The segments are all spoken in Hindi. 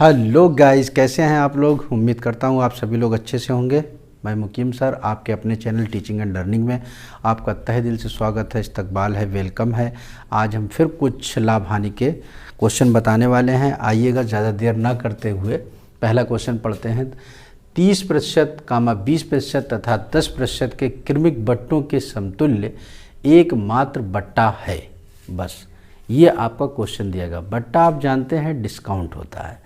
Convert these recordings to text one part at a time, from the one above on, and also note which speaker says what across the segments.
Speaker 1: हेलो गाइस, कैसे हैं आप लोग। उम्मीद करता हूं आप सभी लोग अच्छे से होंगे। मैं मुकीम सर आपके अपने चैनल टीचिंग एंड लर्निंग में आपका तहे दिल से स्वागत है, इस्तकबाल है, वेलकम है। आज हम फिर कुछ लाभ हानि के क्वेश्चन बताने वाले हैं। आइएगा, ज़्यादा देर ना करते हुए पहला क्वेश्चन पढ़ते हैं। 30% 20% तथा 10% के क्रमिक बट्टों के समतुल्य एकमात्र बट्टा है। बस ये आपका क्वेश्चन दिया गया। बट्टा आप जानते हैं डिस्काउंट होता है।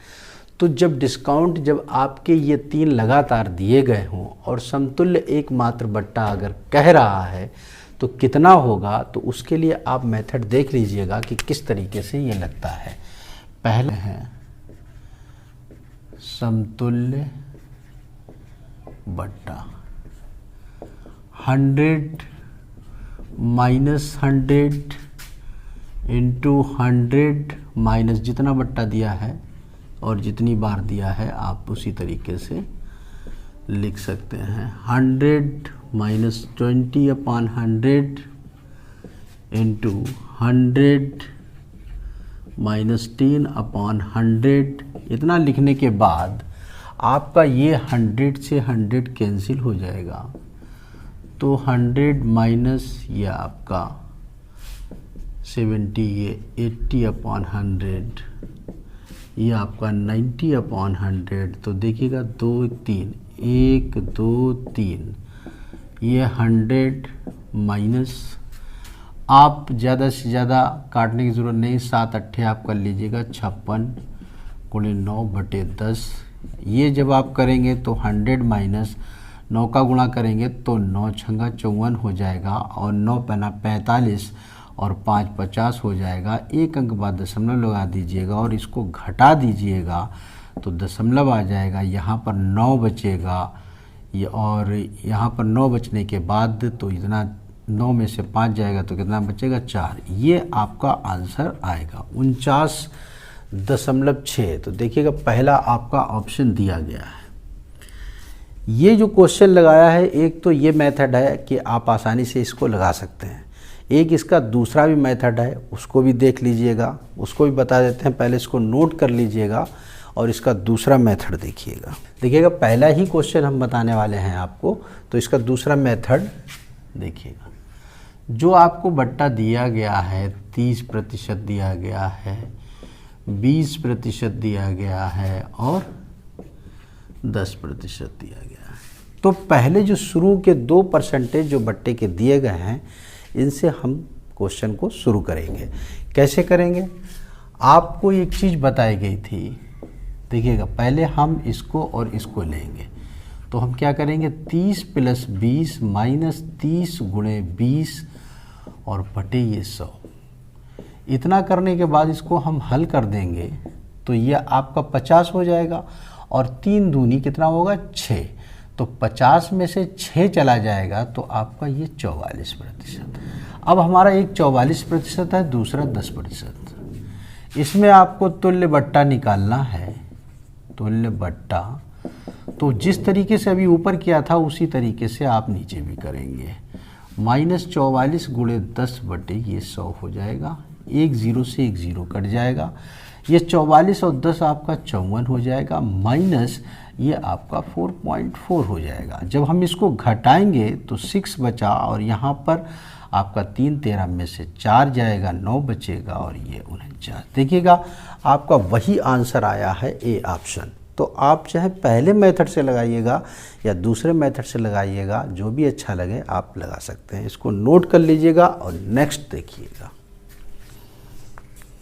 Speaker 1: तो जब आपके ये तीन लगातार दिए गए हों और समतुल्य एकमात्र बट्टा अगर कह रहा है तो कितना होगा, तो उसके लिए आप मेथड देख लीजिएगा कि किस तरीके से ये लगता है। पहले है समतुल्य बट्टा 100 - 100 इंटू 100 माइनस जितना बट्टा दिया है और जितनी बार दिया है आप उसी तरीके से लिख सकते हैं। 100 - 20/100 इंटू 100 - 10/100। इतना लिखने के बाद आपका ये 100 से 100 कैंसिल हो जाएगा, तो 100 माइनस ये आपका 70, ये 80/100, ये आपका 90/100। तो देखिएगा 2 3 1 2 3, ये 100 माइनस, आप ज़्यादा से ज़्यादा काटने की ज़रूरत नहीं, 7 8 आप कर लीजिएगा, 56 × 9/10। ये जब आप करेंगे तो 100 माइनस 9 का गुणा करेंगे तो 9 × 6 = 54 हो जाएगा, और 9 × 5 = 45 और 5 × 50 हो जाएगा। एक अंक बाद दशमलव लगा दीजिएगा और इसको घटा दीजिएगा तो दशमलव आ जाएगा। यहाँ पर 9 बचेगा, ये और यहाँ पर 9 बचने के बाद तो इतना 9 में से 5 जाएगा तो कितना बचेगा, 4। ये आपका आंसर आएगा 49.6। तो देखिएगा पहला आपका ऑप्शन दिया गया है। ये जो क्वेश्चन लगाया है, एक तो ये मेथड है कि आप आसानी से इसको लगा सकते हैं। एक इसका दूसरा भी मेथड है, उसको भी देख लीजिएगा, उसको भी बता देते हैं। पहले इसको नोट कर लीजिएगा और इसका दूसरा मेथड देखिएगा। देखिएगा पहला ही क्वेश्चन हम बताने वाले हैं आपको, तो इसका दूसरा मेथड देखिएगा। जो आपको बट्टा दिया गया है 30% दिया गया है, 20% दिया गया है और 10% दिया गया है। तो पहले जो शुरू के 2% जो बट्टे के दिए गए हैं, इनसे हम क्वेश्चन को शुरू करेंगे। कैसे करेंगे, आपको एक चीज़ बताई गई थी। देखिएगा पहले हम इसको और इसको लेंगे, तो हम क्या करेंगे, 30 + 20 माइनस 30 × 20 और बटे ये 100। इतना करने के बाद इसको हम हल कर देंगे तो ये आपका 50 हो जाएगा, और 3 दूनी कितना होगा, 6। तो 50 में से 6 चला जाएगा तो आपका ये 44%। अब हमारा एक 44% है, दूसरा 10%। इसमें आपको तुल्य बट्टा निकालना है। तुल्य बट्टा तो जिस तरीके से अभी ऊपर किया था उसी तरीके से आप नीचे भी करेंगे। -44 × 10 बटे ये 100 हो जाएगा। एक 0 से एक 0 कट जाएगा। ये 44 और 10 आपका 54 हो जाएगा, माइनस ये आपका 4.4 हो जाएगा। जब हम इसको घटाएंगे तो 6 बचा, और यहाँ पर आपका 3 13 में से 4 जाएगा, 9 बचेगा और ये 49। देखिएगा आपका वही आंसर आया है, ए ऑप्शन। तो आप चाहे पहले मेथड से लगाइएगा या दूसरे मेथड से लगाइएगा, जो भी अच्छा लगे आप लगा सकते हैं। इसको नोट कर लीजिएगा और नेक्स्ट देखिएगा।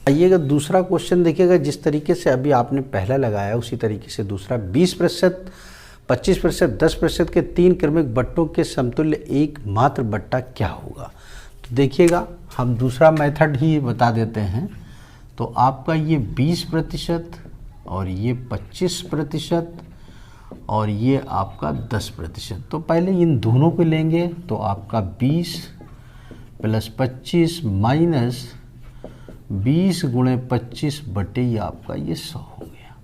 Speaker 1: आइएगा दूसरा क्वेश्चन देखिएगा। जिस तरीके से अभी आपने पहला लगाया उसी तरीके से दूसरा 20%, 25%, 10% के 3 क्रमिक बट्टों के समतुल्य एकमात्र बट्टा क्या होगा। तो देखिएगा हम दूसरा मेथड ही बता देते हैं। तो आपका ये 20% और ये 25% और ये आपका 10%। तो पहले इन दोनों को लेंगे तो आपका 20 + 25 माइनस 20 × 25 बटे ये आपका ये 100 हो गया।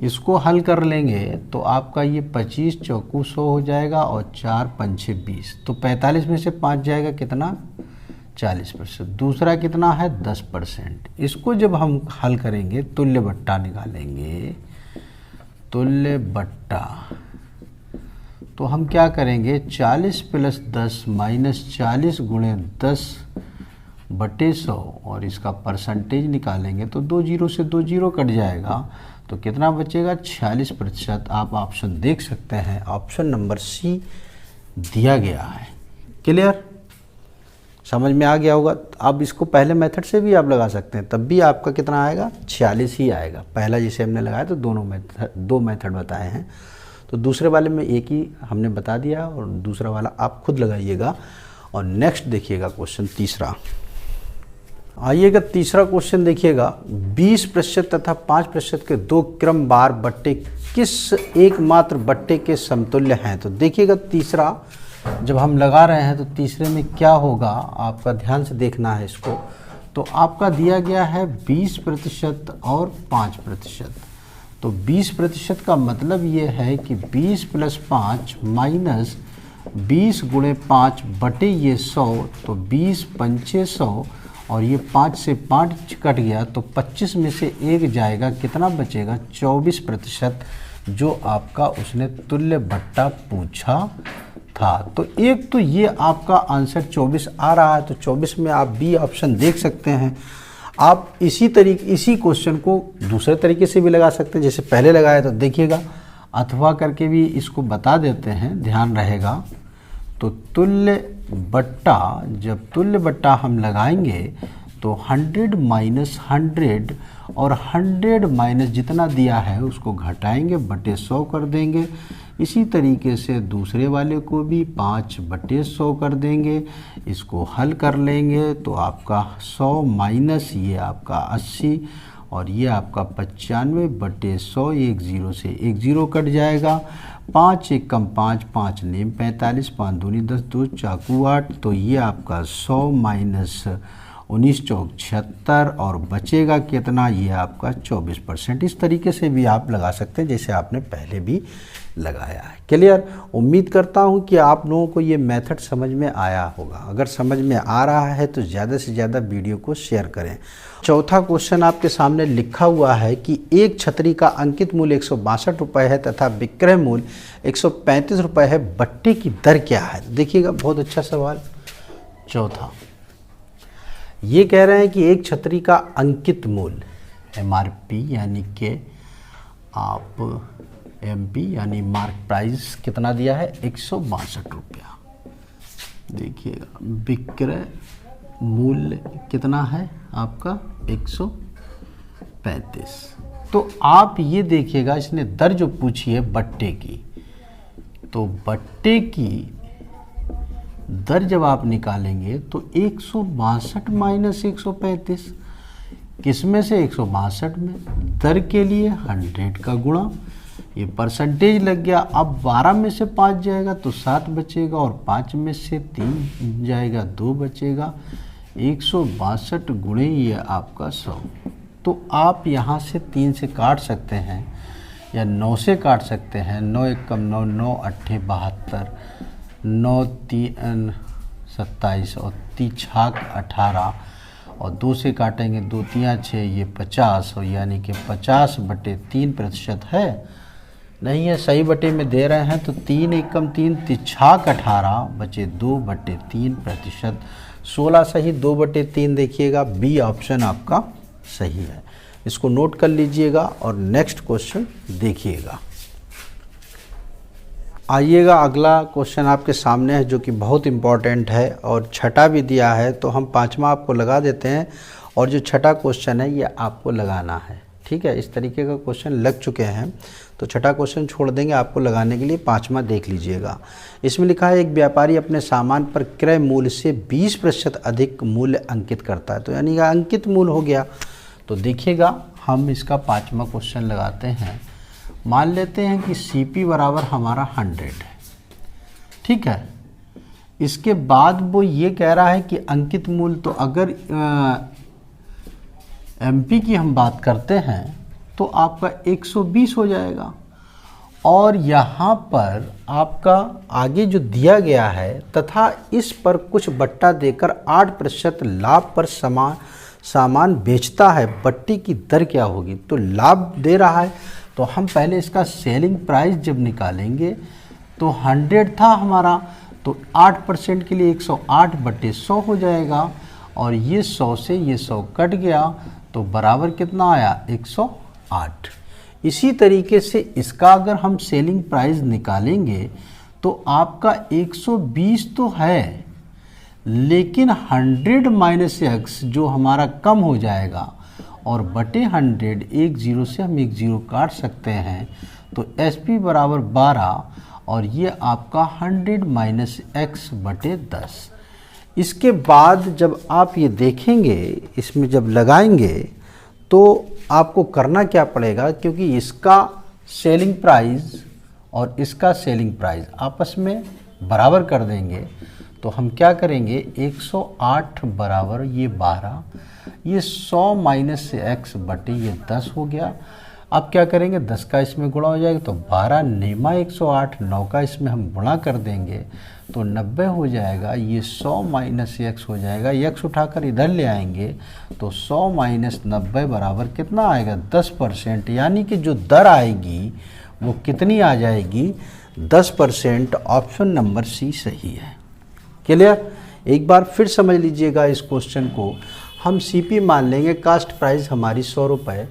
Speaker 1: इसको हल कर लेंगे तो आपका ये 25 चौकू 100 हो जाएगा, और 4 5 6 20। तो 45 में से 5 जाएगा, कितना, 40%। दूसरा कितना है 10%। इसको जब हम हल करेंगे तुल्य बट्टा निकालेंगे, तुल्य बट्टा, तो हम क्या करेंगे 40 + 10 - 40 × 10/100 और इसका परसेंटेज निकालेंगे तो 2 जीरो से 2 जीरो कट जाएगा, तो कितना बचेगा 46%। आप ऑप्शन देख सकते हैं, ऑप्शन नंबर सी दिया गया है। क्लियर, समझ में आ गया होगा। अब इसको पहले मेथड से भी आप लगा सकते हैं, तब भी आपका कितना आएगा 46 ही आएगा। पहला जिसे हमने लगाया तो दो मेथड बताए हैं, तो दूसरे वाले में एक ही हमने बता दिया और दूसरा वाला आप खुद लगाइएगा। और नेक्स्ट देखिएगा क्वेश्चन तीसरा। आइएगा तीसरा क्वेश्चन देखिएगा, 20% तथा 5% के दो क्रम बार बट्टे किस एकमात्र बट्टे के समतुल्य हैं। तो देखिएगा तीसरा जब हम लगा रहे हैं तो तीसरे में क्या होगा, आपका ध्यान से देखना है इसको। तो आपका दिया गया है 20% और 5%। तो 20% का मतलब ये है कि 20 + 5 - 20 × 5 बटे ये 100, तो 20 × 5 = 100 और ये 5 से 5 कट गया तो 25 में से 1 जाएगा, कितना बचेगा 24%, जो आपका उसने तुल्य बट्टा पूछा था। तो एक तो ये आपका आंसर 24 आ रहा है, तो 24 में आप बी ऑप्शन देख सकते हैं। आप इसी क्वेश्चन को दूसरे तरीके से भी लगा सकते हैं, जैसे पहले लगाया तो देखिएगा, अथवा करके भी इसको बता देते हैं, ध्यान रहेगा। तो तुल्य बट्टा, जब तुल्य बट्टा हम लगाएंगे तो 100 - 100 और 100 - जितना दिया है उसको घटाएंगे, बटे 100 कर देंगे। इसी तरीके से दूसरे वाले को भी 5/100 कर देंगे। इसको हल कर लेंगे तो आपका 100 - ये आपका 80 और ये आपका 95/100, 1 जीरो से 1 जीरो कट जाएगा। 5 × 1 = 5, 5 नेम 45, 5 दूनी 10, 2 चाकू 8, तो ये आपका 100 - 19 चौक 76 और बचेगा कितना, ये आपका 24%। इस तरीके से भी आप लगा सकते हैं जैसे आपने पहले भी लगाया है। क्लियर, उम्मीद करता हूं कि आप लोगों को ये मेथड समझ में आया होगा। अगर समझ में आ रहा है तो ज़्यादा से ज़्यादा वीडियो को शेयर करें। चौथा क्वेश्चन आपके सामने लिखा हुआ है कि एक छतरी का अंकित मूल्य 162 रुपये है तथा विक्रय मूल्य 135 रुपये है, बट्टे की दर क्या है। देखिएगा बहुत अच्छा सवाल। चौथा ये कह रहे हैं कि एक छतरी का अंकित मूल्य MRP यानी कि आप MP यानी मार्क प्राइस कितना दिया है 162 रुपया। देखिएगा विक्रय मूल्य कितना है आपका 135। तो आप ये देखिएगा इसने दर जो पूछी है बट्टे की, तो बट्टे की दर जब आप निकालेंगे तो 162 - 135, किस में से 162 में, दर के लिए 100 का गुणा, ये परसेंटेज लग गया। अब 12 में से 5 जाएगा तो 7 बचेगा और 5 में से 3 जाएगा 2 बचेगा, 162 गुणे ये आपका 100। तो आप यहाँ से 3 से काट सकते हैं या 9 से काट सकते हैं। 9 × 1 = 9, 9 × 8 = 72, 9 × 3 = 27 और 3 × 6 = 18 और 2 से काटेंगे 2 × 3 = 6, ये 50 और यानी कि 50/3% है, नहीं है सही बटे में दे रहे हैं। तो 3 × 1 = 3, 3 × 6 = 18 बचे 2/3%, 16 सही 2/3। देखिएगा बी ऑप्शन आपका सही है, इसको नोट कर लीजिएगा। और नेक्स्ट क्वेश्चन देखिएगा। आइएगा अगला क्वेश्चन आपके सामने है जो कि बहुत इम्पॉर्टेंट है और छठा भी दिया है, तो हम पांचवा आपको लगा देते हैं और जो छठा क्वेश्चन है ये आपको लगाना है। ठीक है, इस तरीके का क्वेश्चन लग चुके हैं तो छठा क्वेश्चन छोड़ देंगे, आपको लगाने के लिए पांचवा देख लीजिएगा। इसमें लिखा है एक व्यापारी अपने सामान पर क्रय मूल्य से 20% अधिक मूल्य अंकित करता है, तो यानी कि अंकित मूल्य हो गया। तो देखिएगा हम इसका पांचवा क्वेश्चन लगाते हैं। मान लेते हैं कि CP बराबर हमारा 100 है, ठीक है। इसके बाद वो ये कह रहा है कि अंकित मूल्य, तो अगर MP की हम बात करते हैं तो आपका 120 हो जाएगा और यहाँ पर आपका आगे जो दिया गया है तथा इस पर कुछ बट्टा देकर 8% लाभ पर सामान बेचता है, बट्टे की दर क्या होगी। तो लाभ दे रहा है तो हम पहले इसका सेलिंग प्राइस जब निकालेंगे तो 100 था हमारा, तो 8% के लिए 108 बट्टे 100 हो जाएगा, और ये 100 से ये 100 कट गया तो बराबर कितना आया 108। इसी तरीके से इसका अगर हम सेलिंग प्राइस निकालेंगे तो आपका 120 तो है, लेकिन 100 माइनस एक्स जो हमारा कम हो जाएगा, और बटे 100 एक जीरो से हम एक जीरो काट सकते हैं, तो SP बराबर 12, और ये आपका 100 माइनस एक्स बटे 10। इसके बाद जब आप ये देखेंगे, इसमें जब लगाएंगे तो आपको करना क्या पड़ेगा, क्योंकि इसका सेलिंग प्राइस और इसका सेलिंग प्राइस आपस में बराबर कर देंगे। तो हम क्या करेंगे, 108 बराबर ये 12, ये 100 माइनस एक्स बटे ये 10 हो गया। अब क्या करेंगे, 10 का इसमें गुणा हो जाएगा तो 12 नेमा 108, 9 का इसमें हम गुणा कर देंगे तो 90 हो जाएगा। ये 100 माइनस एक्स हो जाएगा, एक्स उठाकर इधर ले आएंगे तो 100 माइनस 90 बराबर कितना आएगा 10%, यानी कि जो दर आएगी वो कितनी आ जाएगी 10%। ऑप्शन नंबर सी सही है। क्लियर? एक बार फिर समझ लीजिएगा इस क्वेश्चन को। हम CP मान लेंगे, कास्ट प्राइस हमारी 100 रुपये,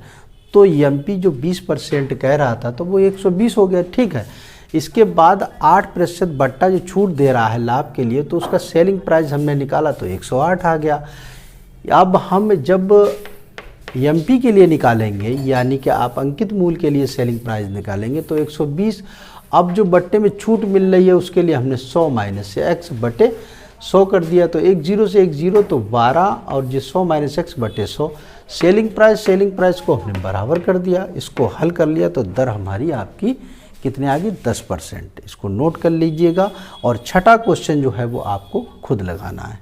Speaker 1: तो MP जो 20% कह रहा था तो वो 120 हो गया, ठीक है। इसके बाद 8% बट्टा जो छूट दे रहा है लाभ के लिए, तो उसका सेलिंग प्राइस हमने निकाला तो 108 आ गया। अब हम जब MP के लिए निकालेंगे, यानी कि आप अंकित मूल्य के लिए सेलिंग प्राइस निकालेंगे तो 120। अब जो बट्टे में छूट मिल रही है उसके लिए हमने 100 माइनस से एक्स बटे 100 कर दिया, तो एक जीरो से एक जीरो तो 12, और ये 100 माइनस एक्स बटे 100। सेलिंग प्राइस को हमने बराबर कर दिया, इसको हल कर लिया तो दर हमारी आपकी कितने आ गई 10%। इसको नोट कर लीजिएगा, और छठा क्वेश्चन जो है वो आपको खुद लगाना है।